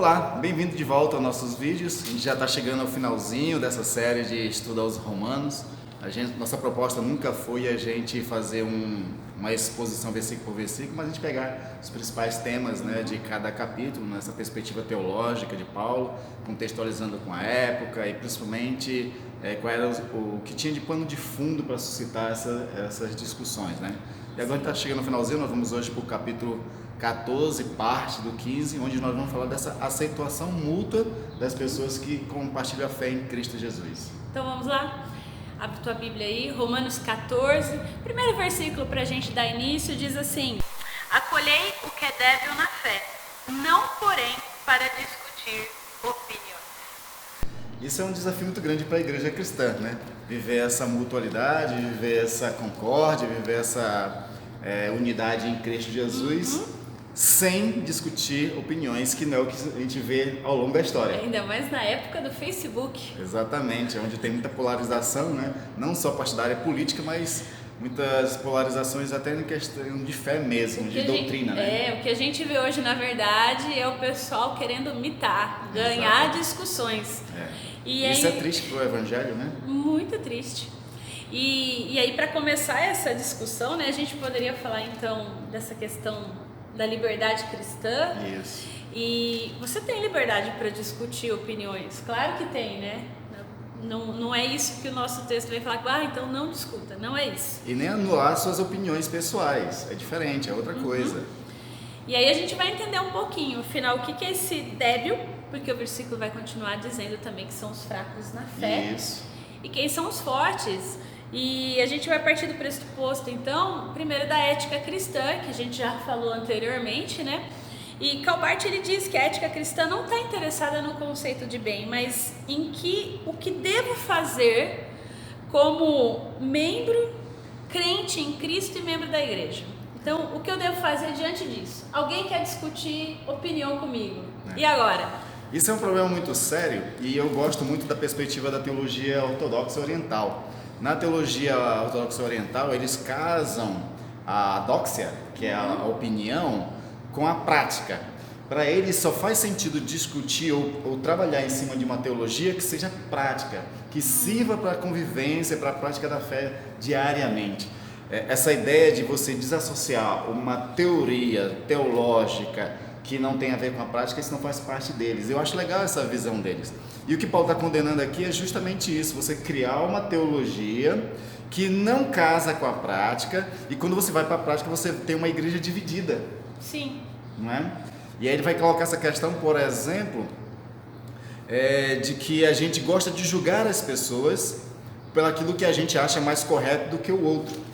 Olá, bem-vindo de volta aos nossos vídeos. A gente já está chegando ao finalzinho dessa série de estudo aos Romanos. Nossa proposta nunca foi a gente fazer uma exposição versículo por versículo, mas a gente pegar os principais temas, né, de cada capítulo, nessa perspectiva teológica de Paulo, contextualizando com a época e principalmente qual era o que tinha de pano de fundo para suscitar essas discussões, né? E agora a gente está chegando ao finalzinho, nós vamos hoje para o capítulo 14, parte do 15, onde nós vamos falar dessa aceitação mútua das pessoas que compartilham a fé em Cristo Jesus. Então vamos lá? Abre tua Bíblia aí, Romanos 14, primeiro versículo para a gente dar início, diz assim: acolhei o que é débil na fé, não porém para discutir opiniões. Isso é um desafio muito grande para a igreja cristã, né? Viver essa mutualidade, viver essa concórdia, viver essa unidade em Cristo Jesus, sem discutir opiniões, que não é o que a gente vê ao longo da história. Ainda mais na época do Facebook. Exatamente, onde tem muita polarização, né? Não só partidária política, mas muitas polarizações até em questão de fé mesmo, de doutrina, né? O que a gente vê hoje, na verdade, é o pessoal querendo mitar, ganhar discussões. Isso é triste para o evangelho, né? Muito triste. E aí, para começar essa discussão, né, a gente poderia falar então dessa questão da liberdade cristã. Isso. E você tem liberdade para discutir opiniões? Claro que tem, né? Não é isso que o nosso texto vai falar, então não discuta, não é isso. E nem anular suas opiniões pessoais, é diferente, é outra coisa. E aí a gente vai entender um pouquinho, afinal, o que é esse débil, porque o versículo vai continuar dizendo também que são os fracos na fé. Isso. E quem são os fortes. E a gente vai partir do pressuposto, então, primeiro da ética cristã, que a gente já falou anteriormente, né? E Calbart, ele diz que a ética cristã não está interessada no conceito de bem, mas em o que devo fazer como membro, crente em Cristo e membro da igreja. Então, o que eu devo fazer diante disso? Alguém quer discutir opinião comigo. E agora? Isso é um problema muito sério e eu gosto muito da perspectiva da teologia ortodoxa oriental. Na teologia ortodoxa oriental, eles casam a doxia, que é a opinião, com a prática. Para eles só faz sentido discutir ou trabalhar em cima de uma teologia que seja prática, que sirva para a convivência, para a prática da fé diariamente. Essa ideia de você desassociar uma teoria teológica que não tem a ver com a prática, isso não faz parte deles. Eu acho legal essa visão deles. E o que Paulo está condenando aqui é justamente isso, você criar uma teologia que não casa com a prática, e quando você vai para a prática, você tem uma igreja dividida. Sim. Não é? E aí ele vai colocar essa questão, por exemplo, de que a gente gosta de julgar as pessoas pelo aquilo que a gente acha mais correto do que o outro.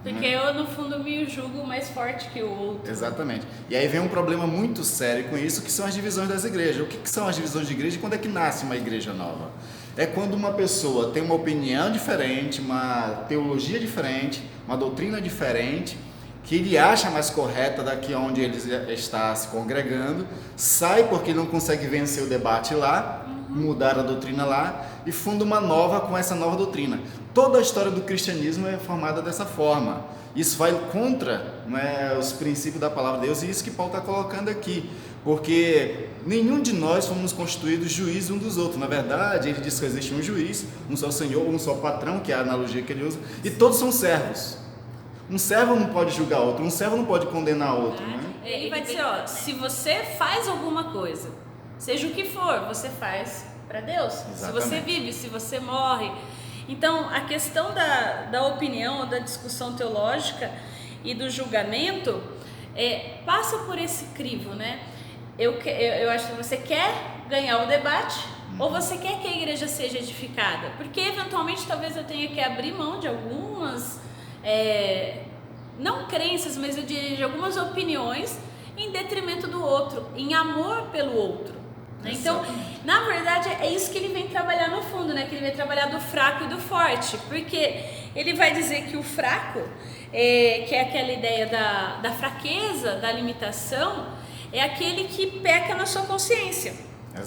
Porque eu, no fundo, me julgo mais forte que o outro. Exatamente. E aí vem um problema muito sério com isso, que são as divisões das igrejas. O que são as divisões de igreja e quando é que nasce uma igreja nova? É quando uma pessoa tem uma opinião diferente, uma teologia diferente, uma doutrina diferente, que ele acha mais correta daqui onde ele está se congregando, sai porque não consegue vencer o debate lá, mudar a doutrina lá e funda uma nova com essa nova doutrina. Toda a história do cristianismo é formada dessa forma. Isso vai contra, né, os princípios da palavra de Deus, e isso que Paulo está colocando aqui, porque nenhum de nós fomos constituídos juízes um dos outros. Na verdade, ele diz que existe um juiz, um só senhor, um só patrão, que é a analogia que ele usa, e todos são servos. Um servo não pode julgar outro, um servo não pode condenar outro, né? Ele vai dizer, se você faz alguma coisa, seja o que for, você faz para Deus. Exatamente. Se você vive, se você morre. Então, a questão da opinião, ou da discussão teológica e do julgamento passa por esse crivo, né? Eu acho que você quer ganhar o debate ou você quer que a igreja seja edificada? Porque, eventualmente, talvez eu tenha que abrir mão de algumas... não crenças, mas eu diria de algumas opiniões em detrimento do outro, em amor pelo outro. Né? Então, na verdade, é isso que ele vem trabalhar no fundo, né? Que ele vem trabalhar do fraco e do forte, porque ele vai dizer que o fraco, que é aquela ideia da fraqueza, da limitação, é aquele que peca na sua consciência.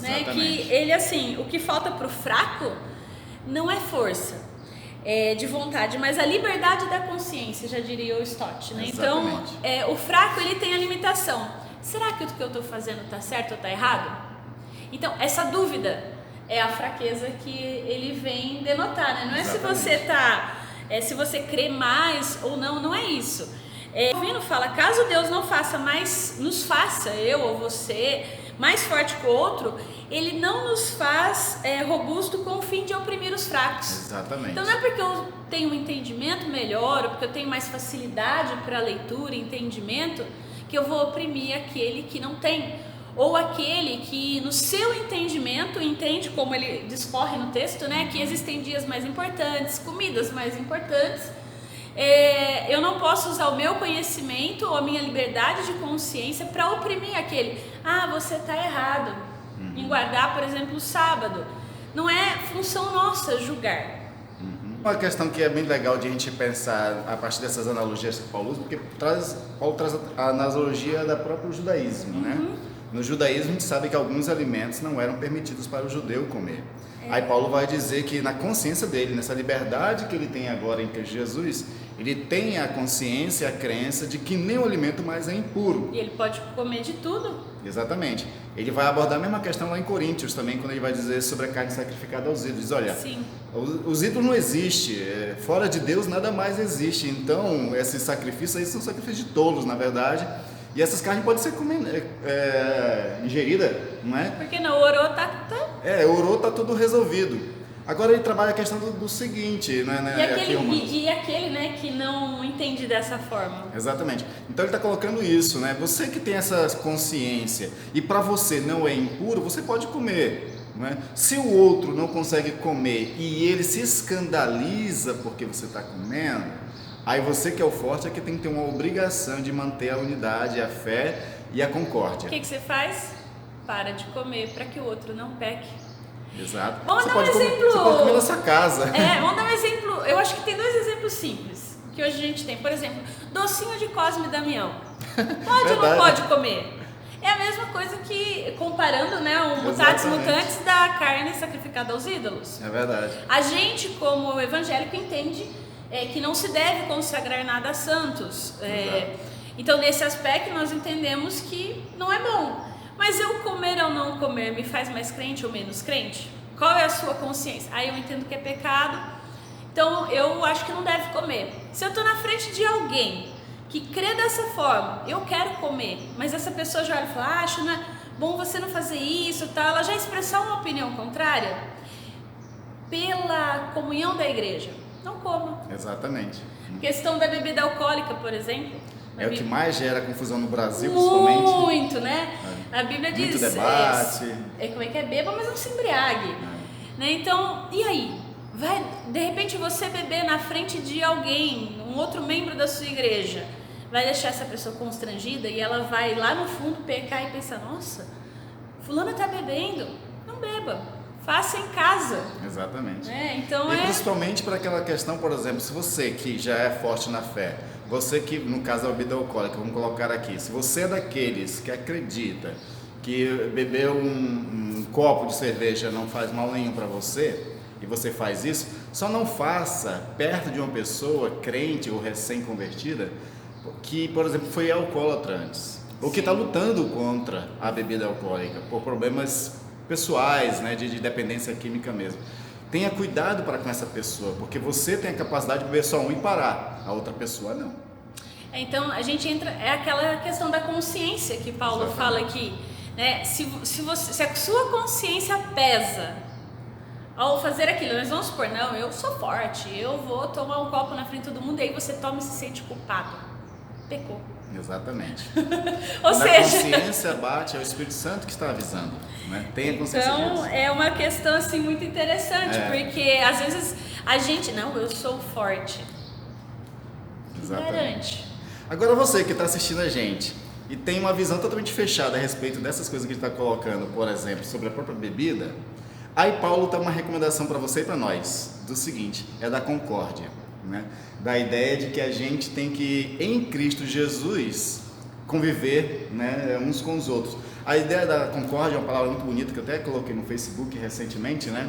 Né? Que ele, assim, o que falta para o fraco não é força, de vontade, mas a liberdade da consciência, já diria o Stott, né? Então, o fraco, ele tem a limitação. Será que o que eu estou fazendo está certo ou está errado? Então, essa dúvida é a fraqueza que ele vem denotar, né? Não é Exatamente. se você crê mais ou não, não é isso. Calvino fala, caso Deus não faça mais, nos faça, eu ou você, mais forte que o outro, ele não nos faz robusto com o fim de oprimir os fracos. Exatamente. Então não é porque eu tenho um entendimento melhor, ou porque eu tenho mais facilidade para leitura e entendimento, que eu vou oprimir aquele que não tem. Ou aquele que no seu entendimento entende, como ele discorre no texto, né, que existem dias mais importantes, comidas mais importantes. Eu não posso usar o meu conhecimento ou a minha liberdade de consciência para oprimir aquele. Você está errado em guardar, por exemplo, o sábado. Não é função nossa julgar. Uma questão que é bem legal de a gente pensar a partir dessas analogias que Paulo usa, porque Paulo traz a analogia da próprio judaísmo, né? No judaísmo a gente sabe que alguns alimentos não eram permitidos para o judeu comer. Aí Paulo vai dizer que na consciência dele, nessa liberdade que ele tem agora em Cristo Jesus, ele tem a consciência, a crença de que nenhum alimento mais é impuro. E ele pode comer de tudo. Exatamente. Ele vai abordar a mesma questão lá em Coríntios também, quando ele vai dizer sobre a carne sacrificada aos ídolos. Diz, olha, Sim. os ídolos não existem, fora de Deus nada mais existe. Então, esses sacrifícios aí são sacrifícios de tolos, na verdade. E essas carnes podem ser ingeridas, não é? Porque não orou, orou, tá tudo resolvido. Agora ele trabalha a questão do seguinte, né? E aquele, né, que não entende dessa forma. Exatamente. Então ele está colocando isso, né? Você que tem essa consciência e para você não é impuro, você pode comer, né? Se o outro não consegue comer e ele se escandaliza porque você está comendo, aí você que é o forte é que tem que ter uma obrigação de manter a unidade, a fé e a concórdia. O que você faz? Para de comer para que o outro não peque. Exato. Vamos Você dar pode um exemplo. Você pode comer na sua casa. Vamos dar um exemplo. Eu acho que tem 2 exemplos simples que hoje a gente tem. Por exemplo, docinho de Cosme e Damião. Pode ou não pode comer? É a mesma coisa que comparando, né, o mutatis mutandis da carne sacrificada aos ídolos. É verdade. A gente, como evangélico, entende que não se deve consagrar nada a santos. Então, nesse aspecto, nós entendemos que não é bom. Mas eu comer ou não comer me faz mais crente ou menos crente? Qual é a sua consciência? Aí eu entendo que é pecado, então eu acho que não deve comer. Se eu estou na frente de alguém que crê dessa forma, eu quero comer, mas essa pessoa já olha e fala, acho, né, bom você não fazer isso, tá? Ela já expressou uma opinião contrária, pela comunhão da igreja, não coma. Exatamente. Questão da bebida alcoólica, por exemplo. O que mais gera confusão no Brasil, principalmente. Muito, né? A Bíblia diz... Muito debate. Como é que é? Beba, mas não se embriague. Né? Então, e aí? Vai, de repente, você beber na frente de alguém, um outro membro da sua igreja, vai deixar essa pessoa constrangida e ela vai lá no fundo pecar e pensar, nossa, fulana tá bebendo. Não beba. Faça em casa. Exatamente. Então principalmente para aquela questão, por exemplo, se você que já é forte na fé, você que, no caso da bebida alcoólica, vamos colocar aqui, se você é daqueles que acredita que beber um copo de cerveja não faz mal nenhum para você, e você faz isso, só não faça perto de uma pessoa crente ou recém-convertida que, por exemplo, foi alcoólatra antes, ou que está lutando contra a bebida alcoólica por problemas pessoais, né, de dependência química mesmo. Tenha cuidado para com essa pessoa, porque você tem a capacidade de beber só um e parar, a outra pessoa não. Então a gente entra, aquela questão da consciência que Paulo fala aqui, né? Se a sua consciência pesa ao fazer aquilo, nós vamos supor, não, eu sou forte, eu vou tomar um copo na frente de todo mundo, e aí você toma e se sente culpado, pecou. Exatamente. Ou na seja, consciência bate, é o Espírito Santo que está avisando, né? Tenha consciência disso. Então é uma questão assim muito interessante, porque às vezes a gente, não, eu sou forte. Exatamente. Garante. Agora você que está assistindo a gente e tem uma visão totalmente fechada a respeito dessas coisas que a gente está colocando, por exemplo, sobre a própria bebida, aí Paulo dá uma recomendação para você e para nós, do seguinte, é da concórdia, né? Da ideia de que a gente tem que, em Cristo Jesus, conviver, né, uns com os outros. A ideia da concórdia é uma palavra muito bonita que eu até coloquei no Facebook recentemente, né?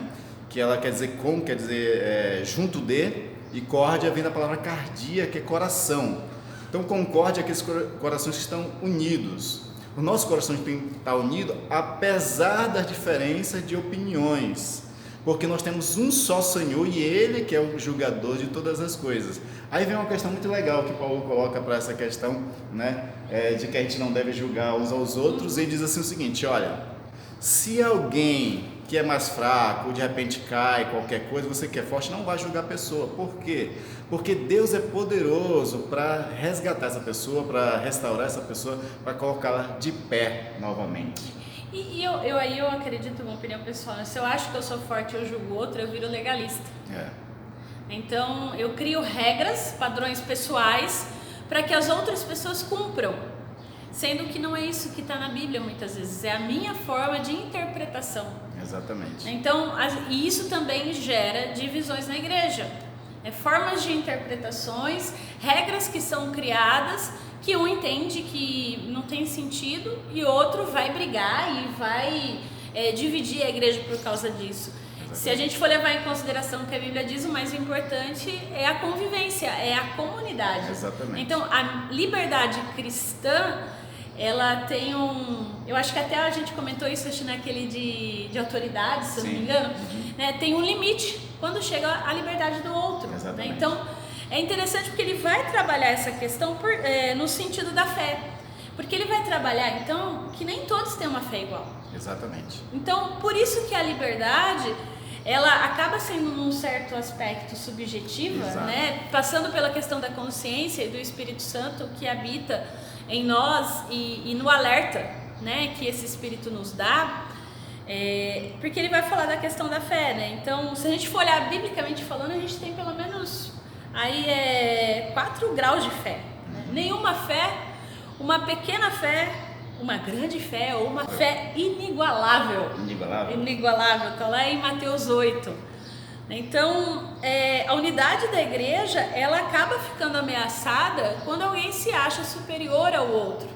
Que ela quer dizer quer dizer junto de, e córdia vem da palavra cardia, que é coração. Então concórdia é aqueles corações que estão unidos. O nosso coração tem que estar unido apesar das diferenças de opiniões, porque nós temos um só Senhor e Ele que é o julgador de todas as coisas. Aí vem uma questão muito legal que Paulo coloca para essa questão, né, de que a gente não deve julgar uns aos outros. Ele diz assim o seguinte: olha, se alguém que é mais fraco, de repente cai, qualquer coisa, você que é forte, não vai julgar a pessoa. Por quê? Porque Deus é poderoso para resgatar essa pessoa, para restaurar essa pessoa, para colocá-la de pé novamente. E eu acredito, uma opinião pessoal, né? Se eu acho que eu sou forte e eu julgo o outro, eu viro legalista. Então, eu crio regras, padrões pessoais, para que as outras pessoas cumpram. Sendo que não é isso que está na Bíblia muitas vezes, é a minha forma de interpretação. Exatamente. Então, e isso também gera divisões na igreja. Formas de interpretações, regras que são criadas, que um entende que não tem sentido e outro vai brigar e vai dividir a igreja por causa disso. Exatamente. Se a gente for levar em consideração o que a Bíblia diz, o mais importante é a convivência, é a comunidade. Exatamente. Então, a liberdade cristã, ela tem eu acho que até a gente comentou isso, acho, naquele de autoridade, se eu não me engano, né? Tem um limite quando chega a liberdade do outro. Né? Então, é interessante porque ele vai trabalhar essa questão no sentido da fé, porque ele vai trabalhar, então, que nem todos têm uma fé igual. Exatamente. Então, por isso que a liberdade, ela acaba sendo num certo aspecto subjetiva, né? Passando pela questão da consciência e do Espírito Santo que habita em nós e no alerta, né, que esse Espírito nos dá, porque ele vai falar da questão da fé, né? Então, se a gente for olhar biblicamente falando, a gente tem pelo menos aí 4 graus de fé, né? Nenhuma fé, uma pequena fé, uma grande fé ou uma fé inigualável. Inigualável, está lá em Mateus 8. Então, a unidade da igreja, ela acaba ficando ameaçada quando alguém se acha superior ao outro.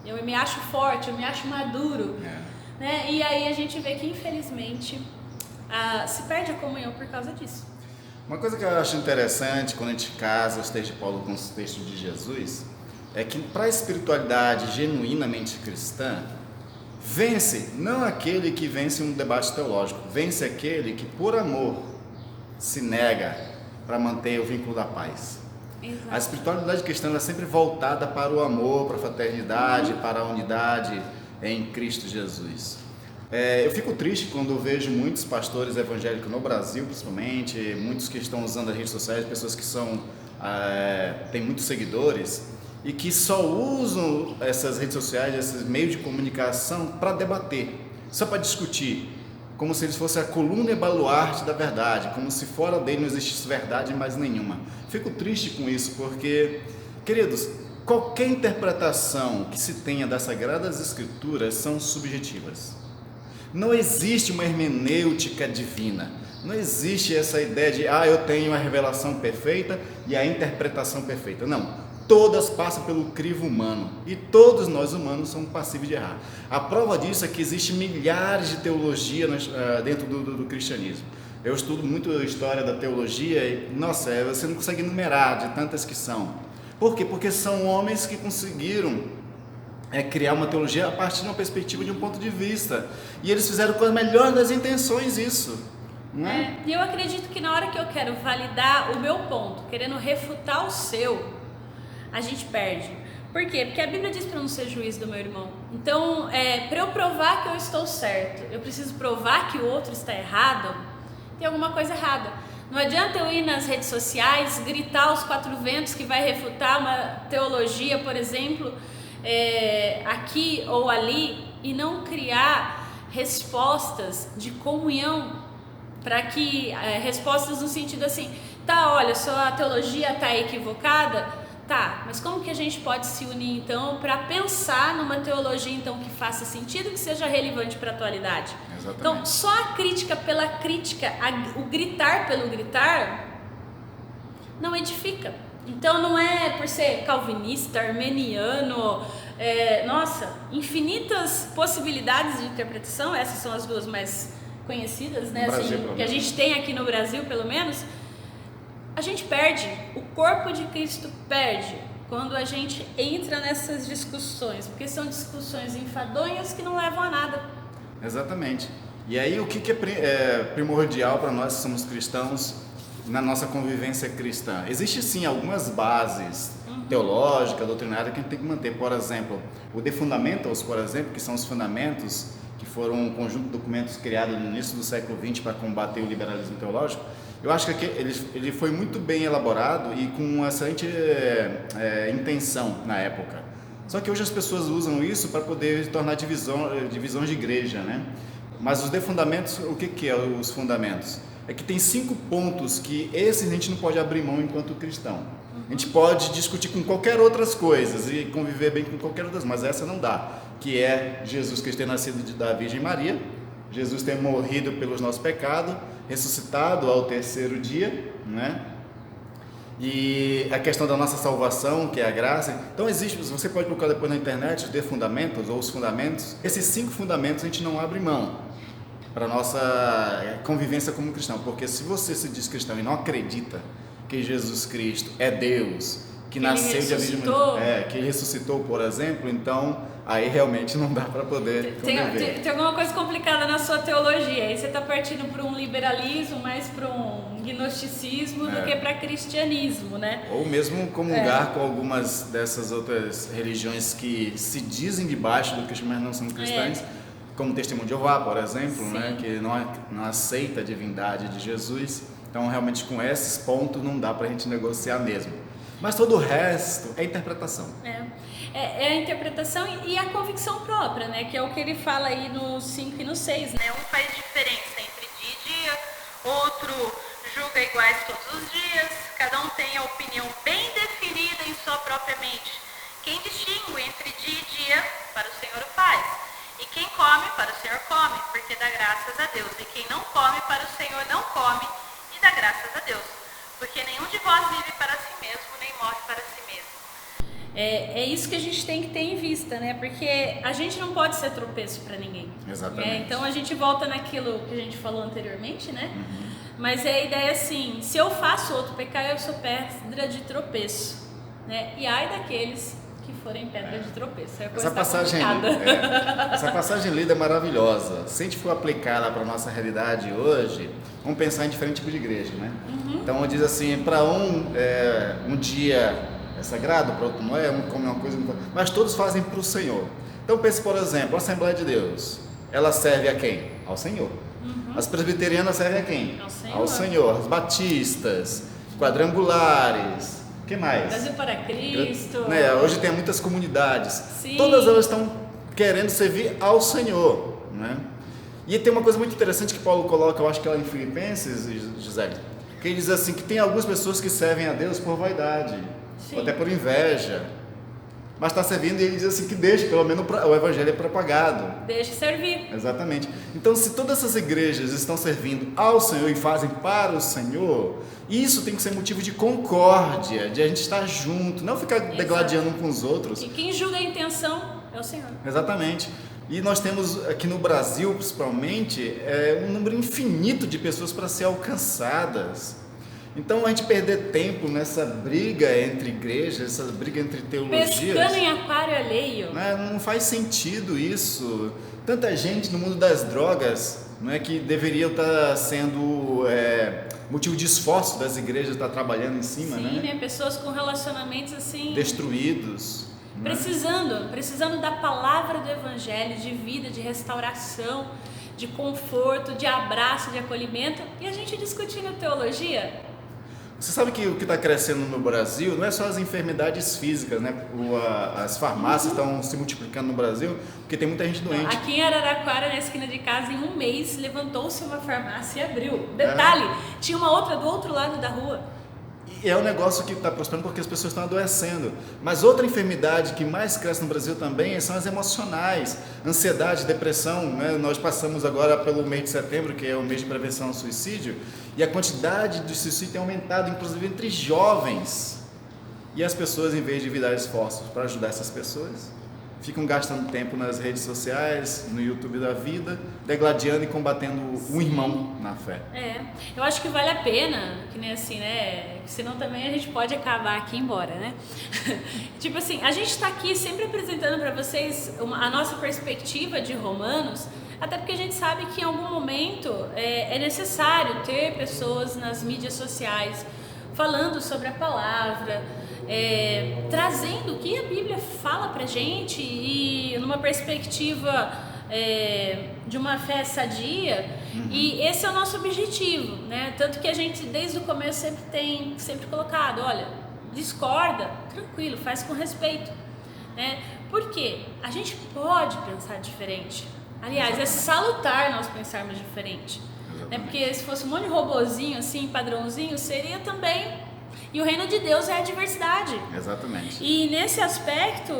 Eu me acho forte, eu me acho maduro. Né? E aí a gente vê que, infelizmente, se perde a comunhão por causa disso. Uma coisa que eu acho interessante quando a gente casa os textos de Paulo com os textos de Jesus, é que para a espiritualidade genuinamente cristã, vence não aquele que vence um debate teológico, vence aquele que por amor se nega para manter o vínculo da paz. Exato. A espiritualidade cristã é sempre voltada para o amor, para a fraternidade, para a unidade em Cristo Jesus. Eu fico triste quando eu vejo muitos pastores evangélicos no Brasil, principalmente, muitos que estão usando as redes sociais, pessoas que têm muitos seguidores e que só usam essas redes sociais, esses meios de comunicação para debater, só para discutir, como se eles fossem a coluna e baluarte da verdade, como se fora dele não existisse verdade mais nenhuma. Fico triste com isso, porque, queridos, qualquer interpretação que se tenha das Sagradas Escrituras são subjetivas. Não existe uma hermenêutica divina. Não existe essa ideia de, eu tenho a revelação perfeita e a interpretação perfeita. Não. Todas passam pelo crivo humano e todos nós humanos somos passíveis de errar. A prova disso é que existe milhares de teologia dentro do cristianismo. Eu estudo muito a história da teologia e, nossa, você não consegue enumerar de tantas que são. Por quê? Porque são homens que conseguiram criar uma teologia a partir de uma perspectiva, de um ponto de vista. E eles fizeram com a melhor das intenções isso. Né? E eu acredito que na hora que eu quero validar o meu ponto, querendo refutar o seu, a gente perde. Por quê? Porque a Bíblia diz para não ser juiz do meu irmão. Então, para eu provar que eu estou certo, eu preciso provar que o outro está errado, tem alguma coisa errada. Não adianta eu ir nas redes sociais, gritar aos 4 ventos que vai refutar uma teologia, por exemplo, aqui ou ali, e não criar respostas de comunhão, para que, respostas no sentido assim, olha, sua teologia está equivocada. Tá, mas como que a gente pode se unir então para pensar numa teologia então que faça sentido, que seja relevante para a atualidade? Exatamente. Então, só a crítica pela crítica, o gritar pelo gritar, não edifica. Então não é por ser calvinista, armeniano, infinitas possibilidades de interpretação, essas são as duas mais conhecidas, né? Assim, que a gente tem aqui no Brasil, pelo menos. A gente perde, o corpo de Cristo perde quando a gente entra nessas discussões, porque são discussões enfadonhas que não levam a nada. Exatamente. E aí o que é primordial para nós que somos cristãos na nossa convivência cristã? Existem sim algumas bases teológicas, doutrinárias que a gente tem que manter. Por exemplo, o The Fundamentals, por exemplo, que são os fundamentos, que foram um conjunto de documentos criados no início do século XX para combater o liberalismo teológico. Eu acho que ele foi muito bem elaborado e com uma excelente intenção na época. Só que hoje as pessoas usam isso para poder tornar divisões de igreja, né? Mas os The Fundamentos, o que é os fundamentos? É que tem 5 pontos que esses a gente não pode abrir mão enquanto cristão. A gente pode discutir com qualquer outras coisas e conviver bem com qualquer outras, mas essa não dá. Que é Jesus Cristo ter nascido da Virgem Maria, Jesus ter morrido pelos nossos pecados, ressuscitado ao 3º dia, né? E a questão da nossa salvação, que é a graça. Então existe, você pode procurar depois na internet os The Fundamentals ou os fundamentos. Esses 5 fundamentos a gente não abre mão para a nossa convivência como cristão, porque se você se diz cristão e não acredita que Jesus Cristo é Deus, que nasceu de Virgem Maria, que ele ressuscitou, por exemplo, então aí realmente não dá para poder conviver. Tem alguma coisa complicada na sua teologia, aí você está partindo para um liberalismo, mais para um gnosticismo do que para cristianismo, né? Ou mesmo comungar com algumas dessas outras religiões que se dizem debaixo do cristianismo, mas não são cristãs, como o Testemunho de Jeová, por exemplo, né? Que não aceita a divindade de Jesus. Então, realmente, com esses pontos não dá para a gente negociar mesmo. Mas todo o resto é interpretação. É a interpretação e a convicção própria, né? Que é o que ele fala aí no 5 e no 6, né? Um faz diferença entre dia e dia, outro julga iguais todos os dias, cada um tem a opinião bem definida em sua própria mente. Quem distingue entre dia e dia, para o Senhor o faz. E quem come, para o Senhor come, porque dá graças a Deus. E quem não come, para o Senhor não come, e dá graças a Deus. Porque nenhum de vós vive para si mesmo, nem morre para si mesmo. É isso que a gente tem que ter em vista, né? Porque a gente não pode ser tropeço para ninguém. Exatamente. Então a gente volta naquilo que a gente falou anteriormente, né? Mas a ideia é assim, se eu faço outro pecar, eu sou pedra de tropeço, né? E ai daqueles que forem pedra de tropeço. Essa passagem lida é maravilhosa. Se a gente for aplicar ela para a nossa realidade hoje, vamos pensar em diferentes tipos de igreja, né? Então diz assim, para um dia é sagrado, para outro não é, um come uma coisa, mas todos fazem para o Senhor. Então pense, por exemplo, a Assembleia de Deus, ela serve a quem? Ao Senhor. As presbiterianas servem a quem? Ao Senhor. As batistas, quadrangulares, o que mais? Brasil para Cristo. Hoje tem muitas comunidades. Sim. Todas elas estão querendo servir ao Senhor, né? E tem uma coisa muito interessante que Paulo coloca, eu acho que é lá em Filipenses, Gisele, que ele diz assim, que tem algumas pessoas que servem a Deus por vaidade, ou até por inveja, mas está servindo, e ele diz assim, que deixa, pelo menos o evangelho é propagado. Deixa servir. Exatamente. Então, se todas essas igrejas estão servindo ao Senhor e fazem para o Senhor, isso tem que ser motivo de concórdia, de a gente estar junto, não ficar degladiando um com os outros. E quem julga a intenção é o Senhor. Exatamente. E nós temos aqui no Brasil, principalmente, um número infinito de pessoas para ser alcançadas. Então, a gente perder tempo nessa briga entre igrejas, essa briga entre teologias... Pescando em aquário alheio. Não faz sentido isso. Tanta gente no mundo das drogas, que deveria estar sendo motivo de esforço das igrejas estar trabalhando em cima. Sim, né? Pessoas com relacionamentos assim... destruídos. Precisando da palavra do evangelho, de vida, de restauração, de conforto, de abraço, de acolhimento, e a gente discutindo teologia. Você sabe que o que está crescendo no Brasil não é só as enfermidades físicas, né? As farmácias estão se multiplicando no Brasil, porque tem muita gente doente. Aqui em Araraquara, na esquina de casa, em um mês, levantou-se uma farmácia e abriu. Detalhe, tinha uma outra do outro lado da rua. E é um negócio que está prosperando porque as pessoas estão adoecendo. Mas outra enfermidade que mais cresce no Brasil também são as emocionais. Ansiedade, depressão, né? Nós passamos agora pelo mês de setembro, que é o mês de prevenção ao suicídio, e a quantidade de suicídio tem aumentado, inclusive entre jovens. E as pessoas, em vez de virar esforços para ajudar essas pessoas, ficam gastando tempo nas redes sociais, no YouTube da vida, degladiando e combatendo um irmão na fé. Eu acho que vale a pena, que nem assim, né? Senão também a gente pode acabar aqui e ir embora, né? Tipo assim, a gente está aqui sempre apresentando para vocês a nossa perspectiva de Romanos, até porque a gente sabe que em algum momento é necessário ter pessoas nas mídias sociais falando sobre a palavra, trazendo o que a Bíblia fala pra gente e numa perspectiva de uma fé sadia. E esse é o nosso objetivo, né? Tanto que a gente desde o começo tem colocado, olha, discorda, tranquilo, faz com respeito, né? Por quê? A gente pode pensar diferente. Aliás, é salutar nós pensarmos diferente, né? Porque se fosse um monte de robozinho assim, padrãozinho, seria também. E o reino de Deus é a diversidade. Exatamente. E nesse aspecto,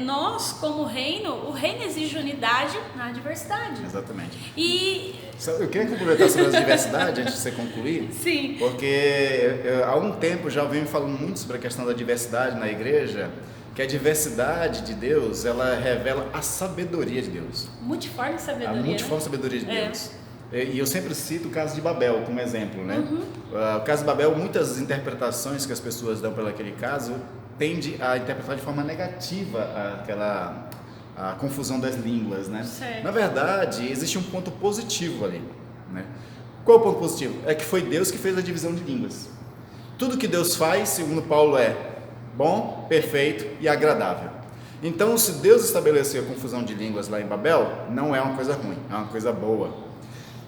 nós como reino, o reino exige unidade na diversidade. Exatamente. E eu queria complementar sobre a diversidade antes de você concluir. Sim. Porque há um tempo já venho falando muito sobre a questão da diversidade na igreja, que a diversidade de Deus, ela revela a sabedoria de Deus. Multiforme sabedoria. A multiforme sabedoria de Deus. E eu sempre cito o caso de Babel como exemplo, né? O caso de Babel, muitas interpretações que as pessoas dão pelo aquele caso tende a interpretar de forma negativa a confusão das línguas, né? Certo. Na verdade, existe um ponto positivo ali, né? Qual é o ponto positivo? É que foi Deus que fez a divisão de línguas. Tudo que Deus faz, segundo Paulo, é bom, perfeito e agradável. Então, se Deus estabeleceu a confusão de línguas lá em Babel, não é uma coisa ruim, é uma coisa boa.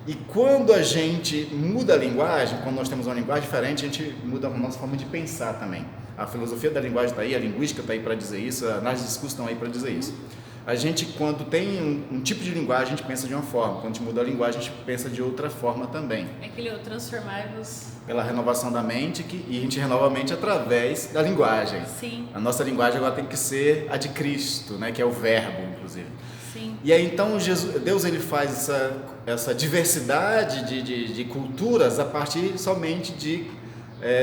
E quando a gente muda a linguagem, quando nós temos uma linguagem diferente, a gente muda a nossa forma de pensar também. A filosofia da linguagem está aí, a linguística está aí para dizer isso, as análises de discurso estão aí para dizer isso. A gente, quando tem um tipo de linguagem, a gente pensa de uma forma. Quando a gente muda a linguagem, a gente pensa de outra forma também. É aquele transformar-vos... Pela renovação da mente, e a gente renova a mente através da linguagem. Sim. A nossa linguagem agora tem que ser a de Cristo, né, que é o verbo, inclusive. Sim. E aí então Deus ele faz essa diversidade de culturas a partir somente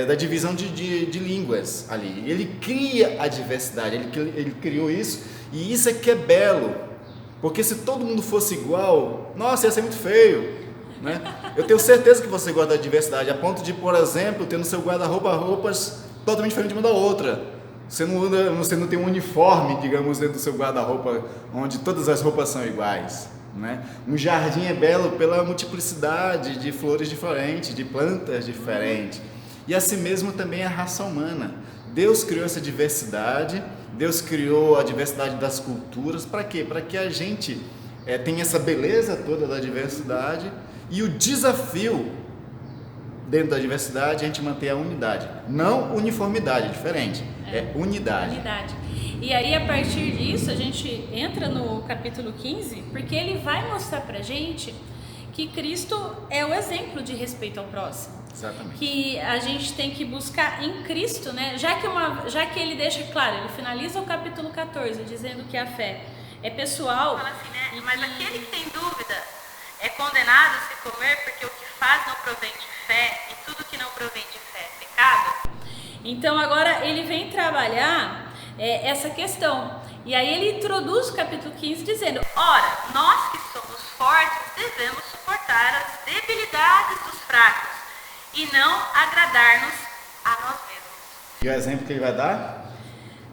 da divisão de línguas ali. Ele cria a diversidade, ele criou isso, e isso é que é belo, porque se todo mundo fosse igual, nossa, ia ser muito feio, né? Eu tenho certeza que você gosta da diversidade, a ponto de, por exemplo, ter no seu guarda-roupa roupas totalmente diferentes uma da outra. Você não tem um uniforme, digamos, dentro do seu guarda-roupa, onde todas as roupas são iguais, né? Um jardim é belo pela multiplicidade de flores diferentes, de plantas diferentes. E assim mesmo também a raça humana. Deus criou essa diversidade, Deus criou a diversidade das culturas. Para quê? Para que a gente tenha essa beleza toda da diversidade, e o desafio dentro da diversidade é a gente manter a unidade. Não uniformidade, é diferente. É unidade. Unidade. E aí, a partir disso, a gente entra no capítulo 15, porque ele vai mostrar pra gente que Cristo é o exemplo de respeito ao próximo. Exatamente. Que a gente tem que buscar em Cristo, né? Já que ele deixa claro, ele finaliza o capítulo 14 dizendo que a fé é pessoal. Fala assim, né? Mas aquele que tem dúvida é condenado a se comer, porque o que faz não provém de fé, e tudo que não provém de fé é pecado. Então agora ele vem trabalhar essa questão. E aí ele introduz o capítulo 15 dizendo: ora, nós que somos fortes devemos suportar as debilidades dos fracos e não agradar-nos a nós mesmos. E o exemplo que ele vai dar?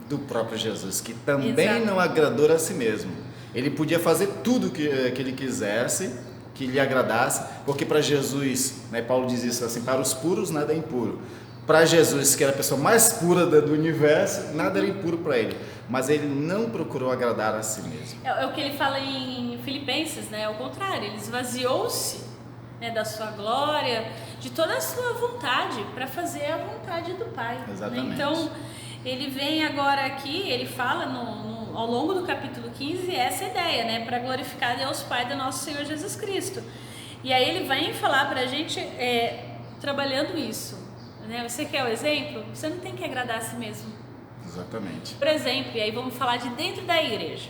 Do próprio Jesus, que também Exato. Não agradou a si mesmo. Ele podia fazer tudo que ele quisesse, que lhe agradasse, porque para Jesus, né, Paulo diz isso assim: para os puros nada é impuro. Para Jesus, que era a pessoa mais pura do universo, nada era impuro para ele. Mas ele não procurou agradar a si mesmo. É o que ele fala em Filipenses, né? Ao contrário, ele esvaziou-se, né, da sua glória, de toda a sua vontade, para fazer a vontade do Pai. Exatamente. Né? Então, ele vem agora aqui, ele fala ao longo do capítulo 15 essa ideia, né? Para glorificar Deus Pai do nosso Senhor Jesus Cristo. E aí ele vem falar para a gente, trabalhando isso. Né? Você quer o exemplo? Você não tem que agradar a si mesmo. Exatamente. Por exemplo, e aí vamos falar de dentro da igreja.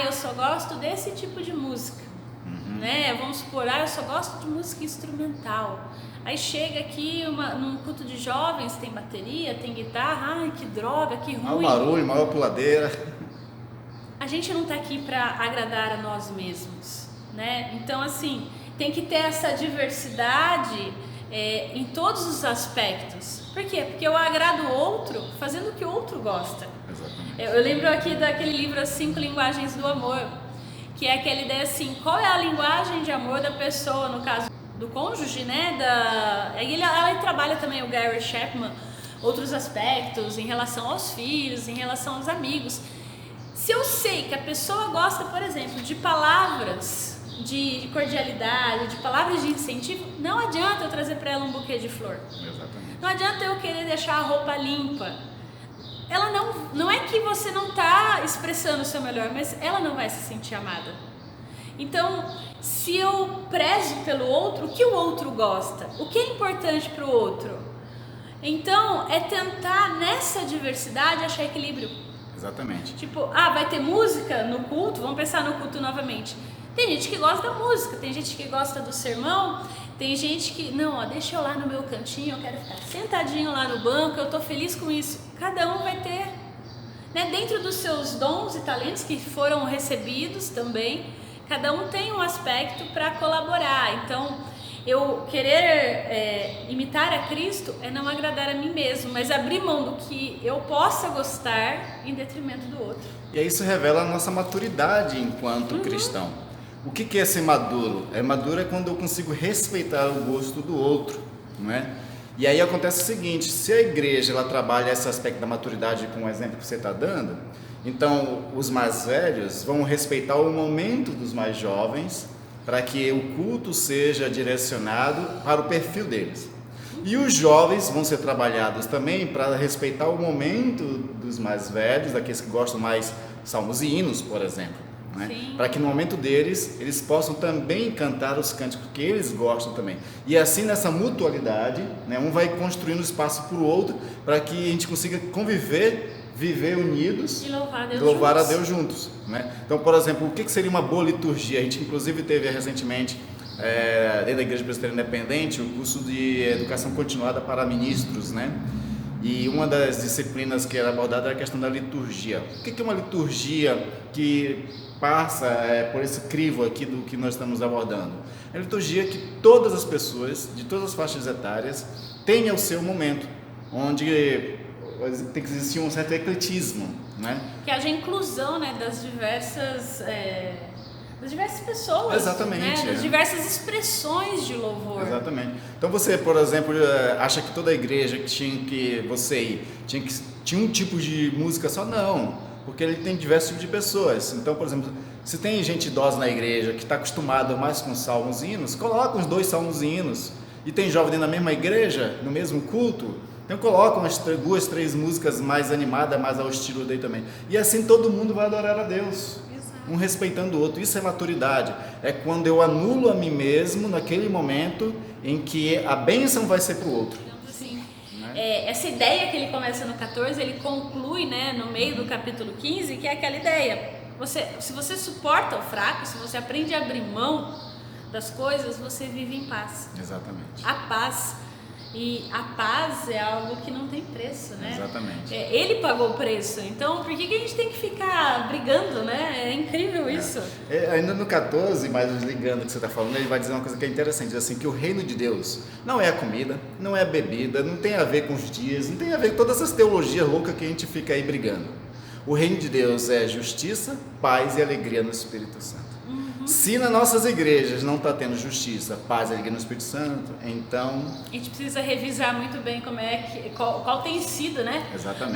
Eu só gosto desse tipo de música. Né? Vamos supor, eu só gosto de música instrumental. Aí chega aqui num culto de jovens, tem bateria, tem guitarra, que droga, que ruim. Maior barulho, maior puladeira. a gente não está aqui para agradar a nós mesmos, né? Então, assim, tem que ter essa diversidade em todos os aspectos. Por quê? Porque eu agrado o outro fazendo o que o outro gosta. Exatamente. Eu lembro aqui daquele livro As 5 Linguagens do Amor, que é aquela ideia assim, qual é a linguagem de amor da pessoa, no caso do cônjuge, né? Ela trabalha também, o Gary Chapman, outros aspectos em relação aos filhos, em relação aos amigos. Se eu sei que a pessoa gosta, por exemplo, de palavras de cordialidade, de palavras de incentivo, não adianta eu trazer para ela um buquê de flor. Exatamente. Não adianta eu querer deixar a roupa limpa. Ela não é que você não está expressando o seu melhor, mas ela não vai se sentir amada. Então, se eu prezo pelo outro, o que o outro gosta? O que é importante para o outro? Então, é tentar nessa diversidade achar equilíbrio. Exatamente. Tipo, vai ter música no culto, vamos pensar no culto novamente. Tem gente que gosta da música, tem gente que gosta do sermão, tem gente que, não, deixa eu lá no meu cantinho, eu quero ficar sentadinho lá no banco, eu tô feliz com isso. Cada um vai ter, né, dentro dos seus dons e talentos que foram recebidos também, cada um tem um aspecto para colaborar. Então, eu querer imitar a Cristo é não agradar a mim mesmo, mas abrir mão do que eu possa gostar em detrimento do outro. E aí isso revela a nossa maturidade enquanto cristão. O que é ser maduro? Maduro é quando eu consigo respeitar o gosto do outro, não é? E aí acontece o seguinte, se a igreja ela trabalha esse aspecto da maturidade com o exemplo que você está dando, então os mais velhos vão respeitar o momento dos mais jovens para que o culto seja direcionado para o perfil deles. E os jovens vão ser trabalhados também para respeitar o momento dos mais velhos, daqueles que gostam mais de salmos e hinos, por exemplo. Né? Para que no momento deles, eles possam também cantar os cânticos que eles gostam também. E assim, nessa mutualidade, né, um vai construindo espaço para o outro, para que a gente consiga conviver, viver unidos e louvar a Deus juntos. Né? Então, por exemplo, o que seria uma boa liturgia? A gente inclusive teve recentemente, dentro da Igreja Presbiteriana Independente, o curso de Educação Continuada para Ministros, né? E uma das disciplinas que era abordada era a questão da liturgia. O que é uma liturgia que passa por esse crivo aqui do que nós estamos abordando? É a liturgia que todas as pessoas, de todas as faixas etárias, tenham o seu momento, onde tem que existir um certo ecletismo, né? Que haja inclusão, né, das diversas pessoas. Exatamente. Né, das diversas expressões de louvor. Exatamente. Então você, por exemplo, acha que toda igreja que tinha um tipo de música só? Não, porque ele tem diversos tipos de pessoas. Então, por exemplo, se tem gente idosa na igreja que está acostumada mais com salmos e hinos, coloca uns 2 salmos e hinos. E tem jovem dentro da mesma igreja, no mesmo culto, então coloca umas 2, 3 músicas mais animadas, mais ao estilo dele também. E assim todo mundo vai adorar a Deus. Um respeitando o outro. Isso é maturidade, é quando eu anulo a mim mesmo naquele momento em que a bênção vai ser para o outro. Assim, né? Essa ideia que ele começa no 14, ele conclui, né, no meio do capítulo 15, que é aquela ideia, se você suporta o fraco, se você aprende a abrir mão das coisas, você vive em paz. Exatamente. A paz. E a paz é algo que não tem preço, né? Exatamente. Ele pagou o preço, então por que a gente tem que ficar brigando, né? É incrível isso. Ainda no 14, mas ligando o que você está falando, ele vai dizer uma coisa que é interessante, diz assim, que o reino de Deus não é a comida, não é a bebida, não tem a ver com os dias, não tem a ver com todas essas teologias loucas que a gente fica aí brigando. O reino de Deus é justiça, paz e alegria no Espírito Santo. Se nas nossas igrejas não está tendo justiça, paz e alegria no Espírito Santo, então... A gente precisa revisar muito bem qual tem sido, né? Exatamente.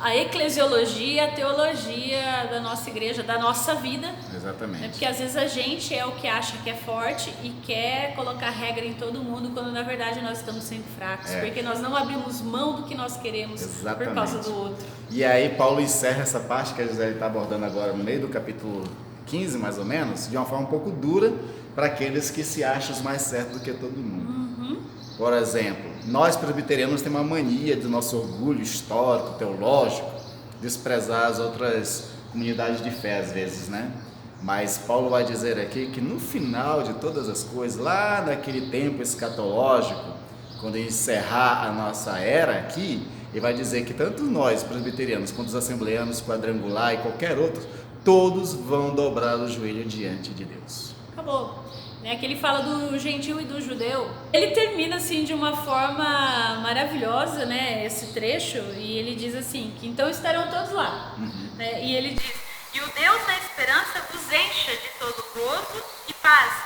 A eclesiologia, a teologia da nossa igreja, da nossa vida. Exatamente. Porque às vezes a gente é o que acha que é forte e quer colocar regra em todo mundo, quando na verdade nós estamos sempre fracos. Porque nós não abrimos mão do que nós queremos. Exatamente. Por causa do outro. E aí Paulo encerra essa parte que a Gisele está abordando agora no meio do capítulo 15, mais ou menos, de uma forma um pouco dura para aqueles que se acham os mais certos do que todo mundo. Por exemplo, nós presbiterianos temos uma mania do nosso orgulho histórico, teológico, desprezar as outras comunidades de fé às vezes, né? Mas Paulo vai dizer aqui que no final de todas as coisas, lá naquele tempo escatológico, quando encerrar a nossa era aqui, ele vai dizer que tanto nós presbiterianos quanto os assembleanos, quadrangular e qualquer outro, todos vão dobrar o joelho diante de Deus. Acabou. Né, que ele fala do gentil e do judeu. Ele termina assim de uma forma maravilhosa, né, esse trecho, e ele diz assim, que então estarão todos lá. Né, e ele diz, E o Deus da esperança vos encha de todo gozo e paz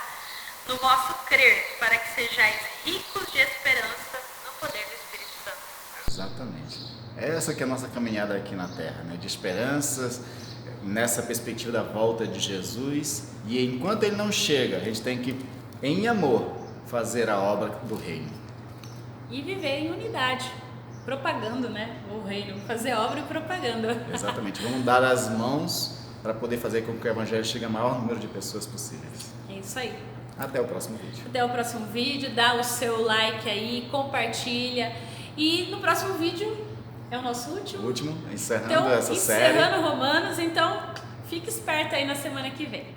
no vosso crer, para que sejais ricos de esperança no poder do Espírito Santo. Exatamente. Essa que é a nossa caminhada aqui na Terra, né, de esperanças, nessa perspectiva da volta de Jesus. E enquanto ele não chega, a gente tem que, em amor, fazer a obra do reino. e viver em unidade, propagando, né, o reino, fazer obra e propaganda. Exatamente. Vamos dar as mãos para poder fazer com que o evangelho chegue ao maior número de pessoas possíveis. É isso aí. Até o próximo vídeo. Até o próximo vídeo, dá o seu like aí, compartilha. E no próximo vídeo é o nosso último. O último, encerrando Então, essa série. encerrando Romanos, então fique esperto aí na semana que vem.